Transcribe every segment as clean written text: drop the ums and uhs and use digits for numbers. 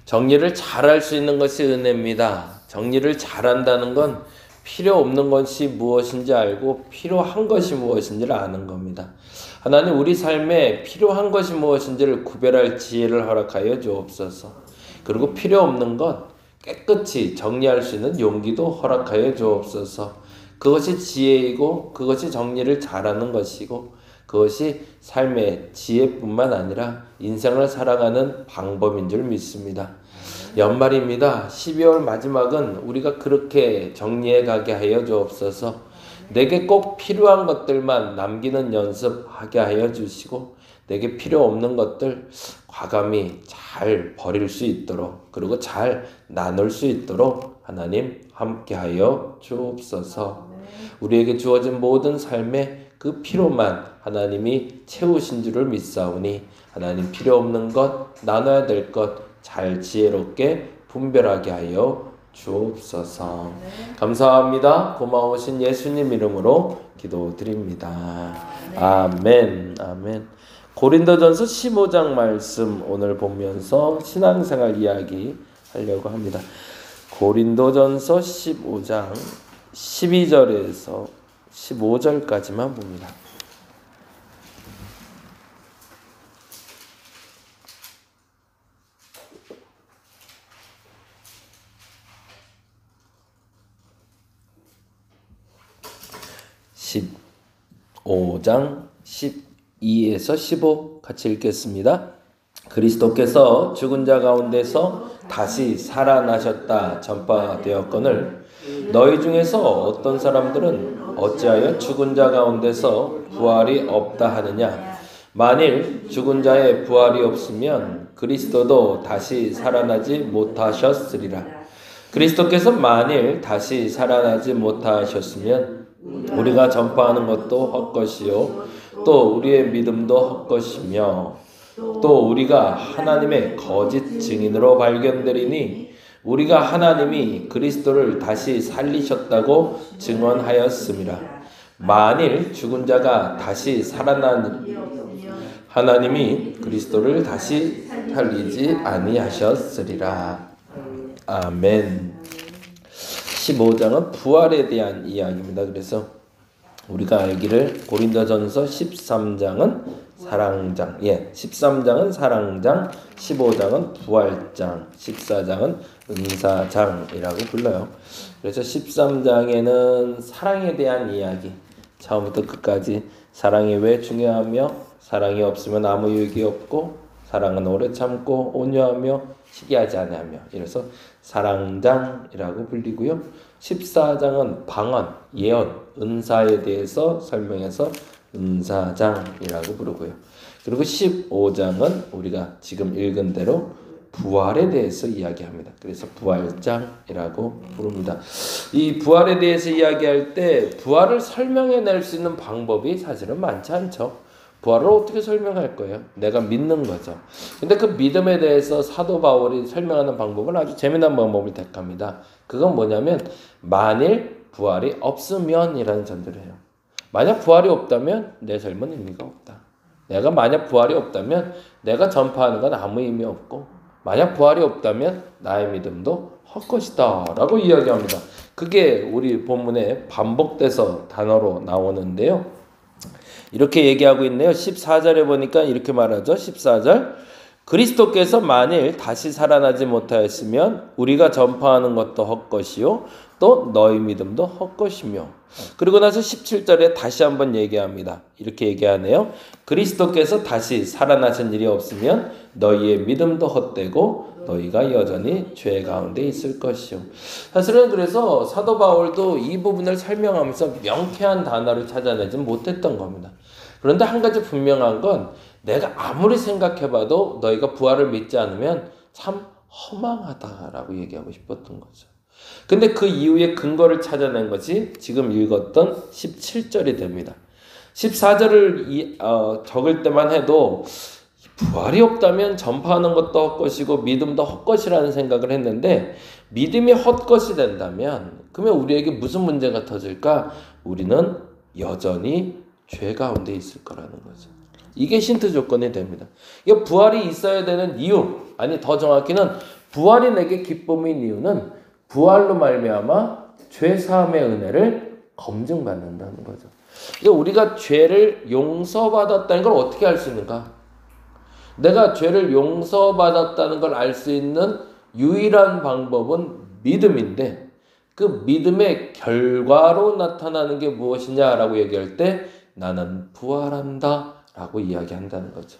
정리를 잘할 수 있는 것이 은혜입니다. 정리를 잘한다는 건 필요 없는 것이 무엇인지 알고 필요한 것이 무엇인지를 아는 겁니다. 하나님 우리 삶에 필요한 것이 무엇인지를 구별할 지혜를 허락하여 주옵소서. 그리고 필요 없는 것 깨끗이 정리할 수 있는 용기도 허락하여 주옵소서. 그것이 지혜이고 그것이 정리를 잘하는 것이고 그것이 삶의 지혜뿐만 아니라 인생을 살아가는 방법인 줄 믿습니다. 연말입니다. 12월 마지막은 우리가 그렇게 정리해 가게 하여 주옵소서. 내게 꼭 필요한 것들만 남기는 연습하게 하여 주시고 내게 필요 없는 것들 과감히 잘 버릴 수 있도록 그리고 잘 나눌 수 있도록 하나님 함께하여 주옵소서. 우리에게 주어진 모든 삶의 그 필요만 하나님이 채우신 줄을 믿사오니 하나님 필요 없는 것 나눠야 될 것 잘 지혜롭게 분별하게 하여 주옵소서. 감사합니다. 고마우신 예수님 이름으로 기도드립니다. 아멘. 아멘. 고린도전서 15장 말씀 오늘 보면서 신앙생활 이야기 하려고 합니다. 고린도전서 15장 12절에서 15절까지만 봅니다. (15장) 12에서 15 같이 읽겠습니다. 그리스도께서 죽은 자 가운데서 다시 살아나셨다 전파되었거늘 너희 중에서 어떤 사람들은 어찌하여 죽은 자 가운데서 부활이 없다 하느냐. 만일 죽은 자의 부활이 없으면 그리스도도 다시 살아나지 못하셨으리라. 그리스도께서 만일 다시 살아나지 못하셨으면 우리가 전파하는 것도 헛것이요 또 우리의 믿음도 헛것이며 또 우리가 하나님의 거짓 증인으로 발견되리니 우리가 하나님이 그리스도를 다시 살리셨다고 증언하였음이라. 만일 죽은 자가 다시 살아나니 하나님이 그리스도를 다시 살리지 아니하셨으리라. 아멘. 15장은 부활에 대한 이야기입니다. 그래서 우리가 알기를 고린도전서 13장은 사랑장, 13장은 사랑장, 15장은 부활장, 14장은 은사장이라고 불러요. 그래서 13장에는 사랑에 대한 이야기, 처음부터 끝까지 사랑이 왜 중요하며 사랑이 없으면 아무 유익이 없고 사랑은 오래 참고 온유하며 시기하지 아니하며 이래서 사랑장이라고 불리고요. 14장은 방언, 예언, 은사에 대해서 설명해서 은사장이라고 부르고요. 그리고 15장은 우리가 지금 읽은 대로 부활에 대해서 이야기합니다. 그래서 부활장이라고 부릅니다. 이 부활에 대해서 이야기할 때 부활을 설명해낼 수 있는 방법이 사실은 많지 않죠. 부활을 어떻게 설명할 거예요? 내가 믿는 거죠. 근데 그 믿음에 대해서 사도 바울이 설명하는 방법은 아주 재미난 방법을 택합니다. 그건 뭐냐면 만일 부활이 없으면 이라는 전제를 해요. 만약 부활이 없다면 내 삶은 의미가 없다. 내가 만약 부활이 없다면 내가 전파하는 건 아무 의미 없고 만약 부활이 없다면 나의 믿음도 헛것이다 라고 이야기합니다. 그게 우리 본문에 반복돼서 단어로 나오는데요. 이렇게 얘기하고 있네요. 14절에 보니까 이렇게 말하죠. 14절 그리스도께서 만일 다시 살아나지 못하였으면 우리가 전파하는 것도 헛것이요 또 너희 믿음도 헛것이며 그리고 나서 17절에 다시 한번 얘기합니다. 이렇게 얘기하네요. 그리스도께서 다시 살아나신 일이 없으면 너희의 믿음도 헛되고 너희가 여전히 죄 가운데 있을 것이요. 사실은 그래서 사도 바울도 이 부분을 설명하면서 명쾌한 단어를 찾아내지 못했던 겁니다. 그런데 한 가지 분명한 건 내가 아무리 생각해봐도 너희가 부활을 믿지 않으면 참 허망하다라고 얘기하고 싶었던 거죠. 근데 그 이후에 근거를 찾아낸 것이 지금 읽었던 17절이 됩니다. 14절을 적을 때만 해도 부활이 없다면 전파하는 것도 헛것이고 믿음도 헛것이라는 생각을 했는데 믿음이 헛것이 된다면 그러면 우리에게 무슨 문제가 터질까? 우리는 여전히 죄 가운데 있을 거라는 거죠. 이게 힌트 조건이 됩니다. 이게 부활이 있어야 되는 이유, 아니 더 정확히는 부활이 내게 기쁨인 이유는 부활로 말미암아 죄 사함의 은혜를 검증받는다는 거죠. 그러니까 우리가 죄를 용서받았다는 걸 어떻게 알 수 있는가? 내가 죄를 용서받았다는 걸 알 수 있는 유일한 방법은 믿음인데, 그 믿음의 결과로 나타나는 게 무엇이냐라고 얘기할 때 나는 부활한다 라고 이야기한다는 거죠.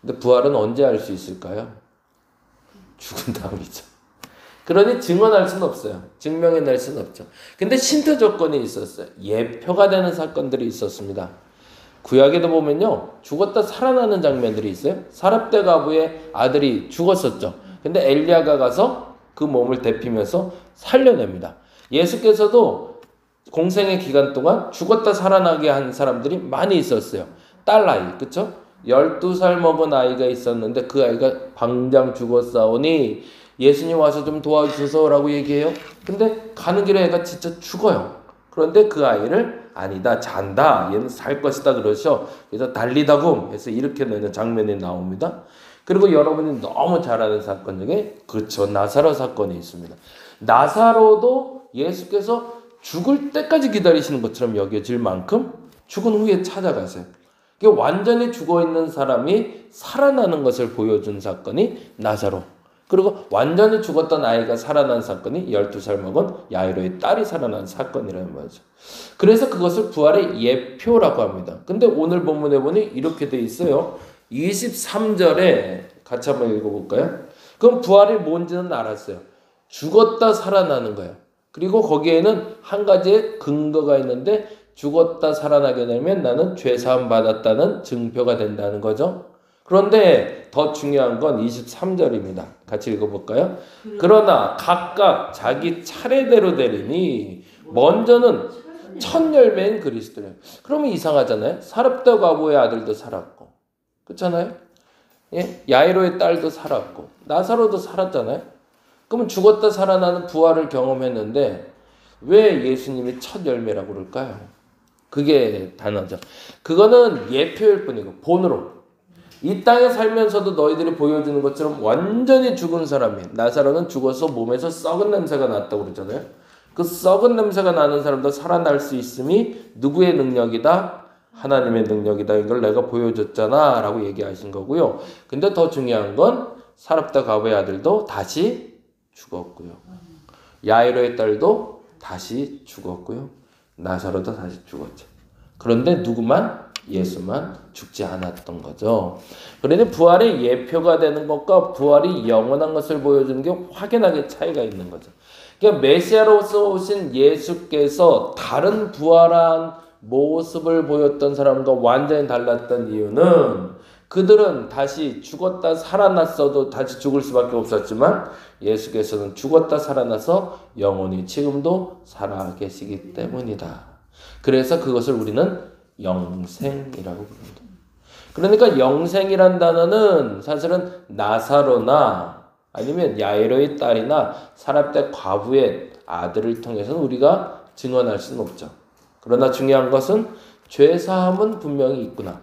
근데 부활은 언제 알 수 있을까요? 죽은 다음이죠. 그러니 증언할 수는 없어요. 증명해낼 수는 없죠. 근데 신태 조건이 있었어요. 예표가 되는 사건들이 있었습니다. 구약에도 보면요, 죽었다 살아나는 장면들이 있어요. 사렙대 가부의 아들이 죽었었죠. 근데 엘리야가 가서 그 몸을 데피면서 살려냅니다. 예수께서도 공생의 기간 동안 죽었다 살아나게 한 사람들이 많이 있었어요. 딸 아이, 그쵸? 12살 먹은 아이가 있었는데 그 아이가 방장 죽었사오니 예수님 와서 좀 도와주소서라고 얘기해요. 근데 가는 길에 애가 진짜 죽어요. 그런데 그 아이를 아니다, 잔다, 얘는 살 것이다 그러셔. 그래서 달리다굼 해서 일으켜내는 장면이 나옵니다. 그리고 여러분이 너무 잘 아는 사건 중에 그렇죠, 나사로 사건이 있습니다. 나사로도 예수께서 죽을 때까지 기다리시는 것처럼 여겨질 만큼 죽은 후에 찾아가세요. 완전히 죽어있는 사람이 살아나는 것을 보여준 사건이 나사로. 그리고 완전히 죽었던 아이가 살아난 사건이 12살 먹은 야이로의 딸이 살아난 사건이라는 말이죠. 그래서 그것을 부활의 예표라고 합니다. 근데 오늘 본문에 보니 이렇게 돼 있어요. 23절에 같이 한번 읽어볼까요? 그럼 부활이 뭔지는 알았어요. 죽었다 살아나는 거예요. 그리고 거기에는 한 가지의 근거가 있는데 죽었다 살아나게 되면 나는 죄사함 받았다는 증표가 된다는 거죠. 그런데 더 중요한 건 23절입니다. 같이 읽어볼까요? 그러나 각각 자기 차례대로 되리니 먼저는 첫 열매인 그리스도래요. 그러면 이상하잖아요. 사렙다 과부의 아들도 살았고, 그렇잖아요? 예? 야이로의 딸도 살았고, 나사로도 살았잖아요. 그러면 죽었다 살아나는 부활을 경험했는데 왜 예수님이 첫 열매라고 그럴까요? 그게 단어죠. 그거는 예표일 뿐이고 본으로 이 땅에 살면서도 너희들이 보여주는 것처럼 완전히 죽은 사람이, 나사로는 죽어서 몸에서 썩은 냄새가 났다고 그러잖아요. 그 썩은 냄새가 나는 사람도 살아날 수 있음이 누구의 능력이다? 하나님의 능력이다. 이걸 내가 보여줬잖아 라고 얘기하신 거고요. 근데 더 중요한 건 사렙다 과부의 아들도 다시 죽었고요. 야이로의 딸도 다시 죽었고요. 나사로도 다시 죽었죠. 그런데 누구만? 예수만 죽지 않았던 거죠. 그러니 부활의 예표가 되는 것과 부활이 영원한 것을 보여주는 게 확연하게 차이가 있는 거죠. 그러니까 메시아로서 오신 예수께서 다른 부활한 모습을 보였던 사람과 완전히 달랐던 이유는 그들은 다시 죽었다 살아났어도 다시 죽을 수밖에 없었지만 예수께서는 죽었다 살아나서 영원히 지금도 살아계시기 때문이다. 그래서 그것을 우리는 영생이라고 부릅니다. 그러니까 영생이란 단어는 사실은 나사로나 아니면 야이로의 딸이나 사렙다 과부의 아들을 통해서는 우리가 증언할 수는 없죠. 그러나 중요한 것은 죄사함은 분명히 있구나.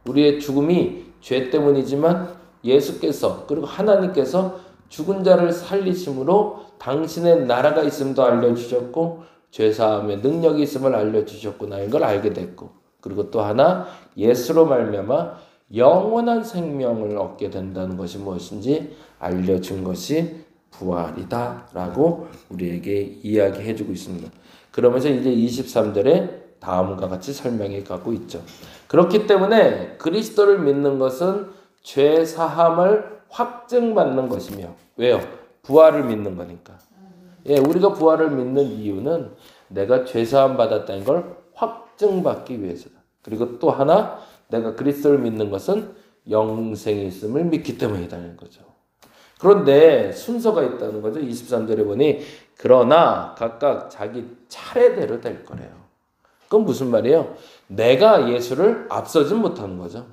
우리의 죽음이 죄 때문이지만 예수께서 그리고 하나님께서 죽은 자를 살리심으로 당신의 나라가 있음도 알려주셨고 죄사함의 능력이 있음을 알려주셨구나 이걸 알게 됐고, 그리고 또 하나 예수로 말미암아 영원한 생명을 얻게 된다는 것이 무엇인지 알려준 것이 부활이다 라고 우리에게 이야기해주고 있습니다. 그러면서 이제 23절에 다음과 같이 설명해 가고 있죠. 그렇기 때문에 그리스도를 믿는 것은 죄 사함을 확증받는 것이며, 왜요? 부활을 믿는 거니까. 예, 우리가 부활을 믿는 이유는 내가 죄 사함 받았다는 걸 확증받기 위해서다. 그리고 또 하나 내가 그리스도를 믿는 것은 영생이 있음을 믿기 때문이라는 거죠. 그런데 순서가 있다는 거죠. 23절에 보니 그러나 각각 자기 차례대로 될 거래요. 그건 무슨 말이에요? 내가 예수를 앞서진 못하는 거죠.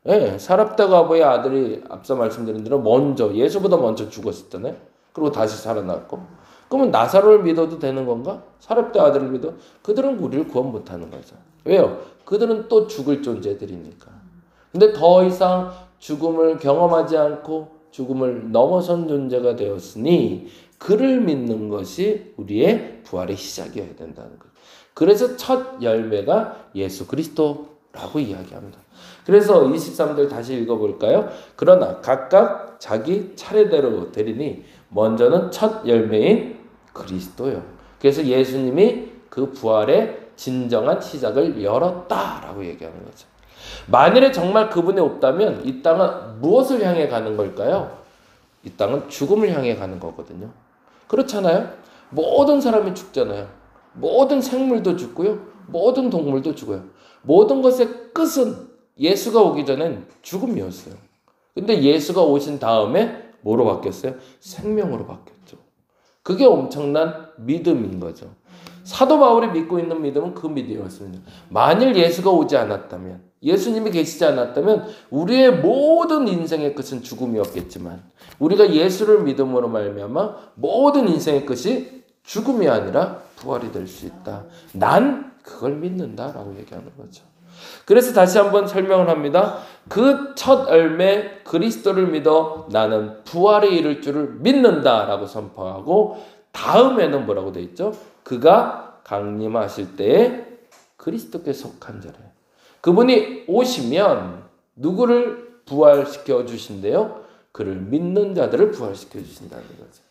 예, 사렙다 과부의 아들이 앞서 말씀드린 대로 먼저 예수보다 먼저 죽었었잖아요. 그리고 다시 살아났고. 그러면 나사로를 믿어도 되는 건가? 사렙다 아들을 믿어? 그들은 우리를 구원 못하는 거죠. 왜요? 그들은 또 죽을 존재들이니까. 근데 더 이상 죽음을 경험하지 않고 죽음을 넘어선 존재가 되었으니 그를 믿는 것이 우리의 부활의 시작이어야 된다는 거예요. 그래서 첫 열매가 예수 그리스도라고 이야기합니다. 그래서 23절 다시 읽어볼까요? 그러나 각각 자기 차례대로 되리니 먼저는 첫 열매인 그리스도요. 그래서 예수님이 그 부활의 진정한 시작을 열었다라고 얘기하는 거죠. 만일에 정말 그분이 없다면 이 땅은 무엇을 향해 가는 걸까요? 이 땅은 죽음을 향해 가는 거거든요. 그렇잖아요? 모든 사람이 죽잖아요. 모든 생물도 죽고요. 모든 동물도 죽어요. 모든 것의 끝은 예수가 오기 전엔 죽음이었어요. 근데 예수가 오신 다음에 뭐로 바뀌었어요? 생명으로 바뀌었죠. 그게 엄청난 믿음인 거죠. 사도 바울이 믿고 있는 믿음은 그 믿음이었습니다. 만일 예수가 오지 않았다면, 예수님이 계시지 않았다면 우리의 모든 인생의 끝은 죽음이었겠지만 우리가 예수를 믿음으로 말미암아 모든 인생의 끝이 죽음이 아니라 부활이 될 수 있다. 난 그걸 믿는다라고 얘기하는 거죠. 그래서 다시 한번 설명을 합니다. 그 첫 열매 그리스도를 믿어 나는 부활에 이를 줄을 믿는다라고 선포하고 다음에는 뭐라고 되어 있죠? 그가 강림하실 때에 그리스도께 속한 자래. 그분이 오시면 누구를 부활시켜 주신대요? 그를 믿는 자들을 부활시켜 주신다는 거죠.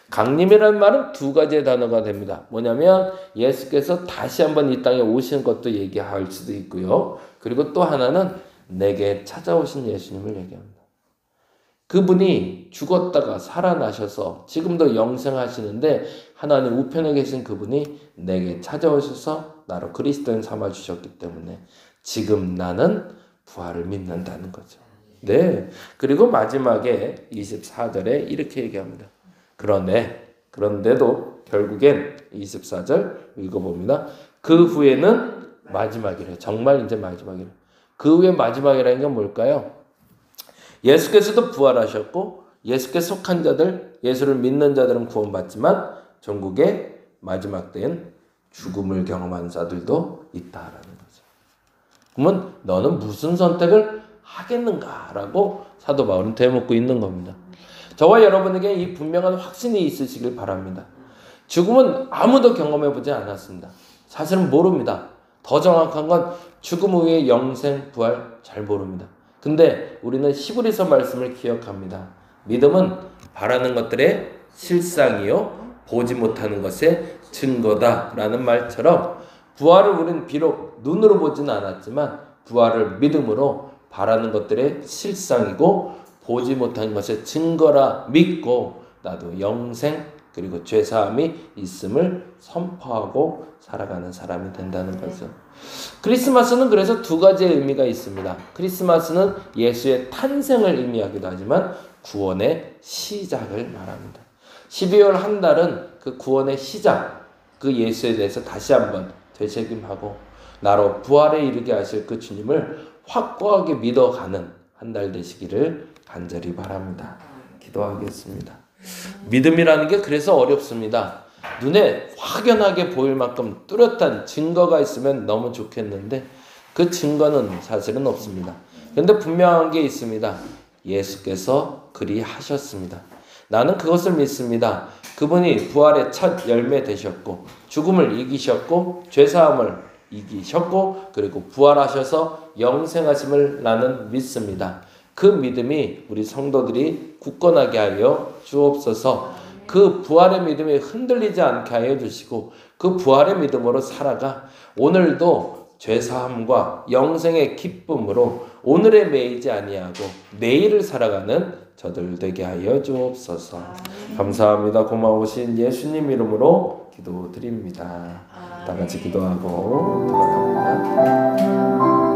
강림이라는 말은 두 가지의 단어가 됩니다. 뭐냐면 예수께서 다시 한번 이 땅에 오신 것도 얘기할 수도 있고요. 그리고 또 하나는 내게 찾아오신 예수님을 얘기합니다. 그분이 죽었다가 살아나셔서 지금도 영생하시는데 하나님 우편에 계신 그분이 내게 찾아오셔서 나로 그리스도인 삼아주셨기 때문에 지금 나는 부활을 믿는다는 거죠. 네. 그리고 마지막에 24절에 이렇게 얘기합니다. 그런데도 결국엔 24절 읽어봅니다. 그 후에는 마지막이래. 정말 이제 마지막이래. 그 후에 마지막이라는 건 뭘까요? 예수께서도 부활하셨고 예수께 속한 자들, 예수를 믿는 자들은 구원받지만 전국에 마지막 때엔 죽음을 경험하는 자들도 있다라는 거죠. 그러면 너는 무슨 선택을 하겠는가라고 사도 바울은 되묻고 있는 겁니다. 저와 여러분에게 이 분명한 확신이 있으시길 바랍니다. 죽음은 아무도 경험해보지 않았습니다. 사실은 모릅니다. 더 정확한 건 죽음 후의 영생, 부활 잘 모릅니다. 근데 우리는 히브리서 말씀을 기억합니다. 믿음은 바라는 것들의 실상이요 보지 못하는 것의 증거다라는 말처럼 부활을 우리는 비록 눈으로 보지는 않았지만 부활을 믿음으로 바라는 것들의 실상이고 보지 못한 것의 증거라 믿고 나도 영생 그리고 죄사함이 있음을 선포하고 살아가는 사람이 된다는 거죠. 크리스마스는 그래서 두 가지의 의미가 있습니다. 크리스마스는 예수의 탄생을 의미하기도 하지만 구원의 시작을 말합니다. 12월 한 달은 그 구원의 시작, 그 예수에 대해서 다시 한번 되새김하고 나로 부활에 이르게 하실 그 주님을 확고하게 믿어가는 한 달 되시기를 간절히 바랍니다. 기도하겠습니다. 믿음이라는 게 그래서 어렵습니다. 눈에 확연하게 보일 만큼 뚜렷한 증거가 있으면 너무 좋겠는데 그 증거는 사실은 없습니다. 그런데 분명한 게 있습니다. 예수께서 그리 하셨습니다. 나는 그것을 믿습니다. 그분이 부활의 첫 열매 되셨고 죽음을 이기셨고 죄사함을 이기셨고 그리고 부활하셔서 영생하심을 나는 믿습니다. 그 믿음이 우리 성도들이 굳건하게 하여 주옵소서. 그 부활의 믿음이 흔들리지 않게 하여 주시고 그 부활의 믿음으로 살아가 오늘도 죄사함과 영생의 기쁨으로 오늘에 매이지 아니하고 내일을 살아가는 저들 되게 하여 주옵소서. 감사합니다. 고마우신 예수님 이름으로 기도드립니다. 다 같이 기도하고 돌아갑니다.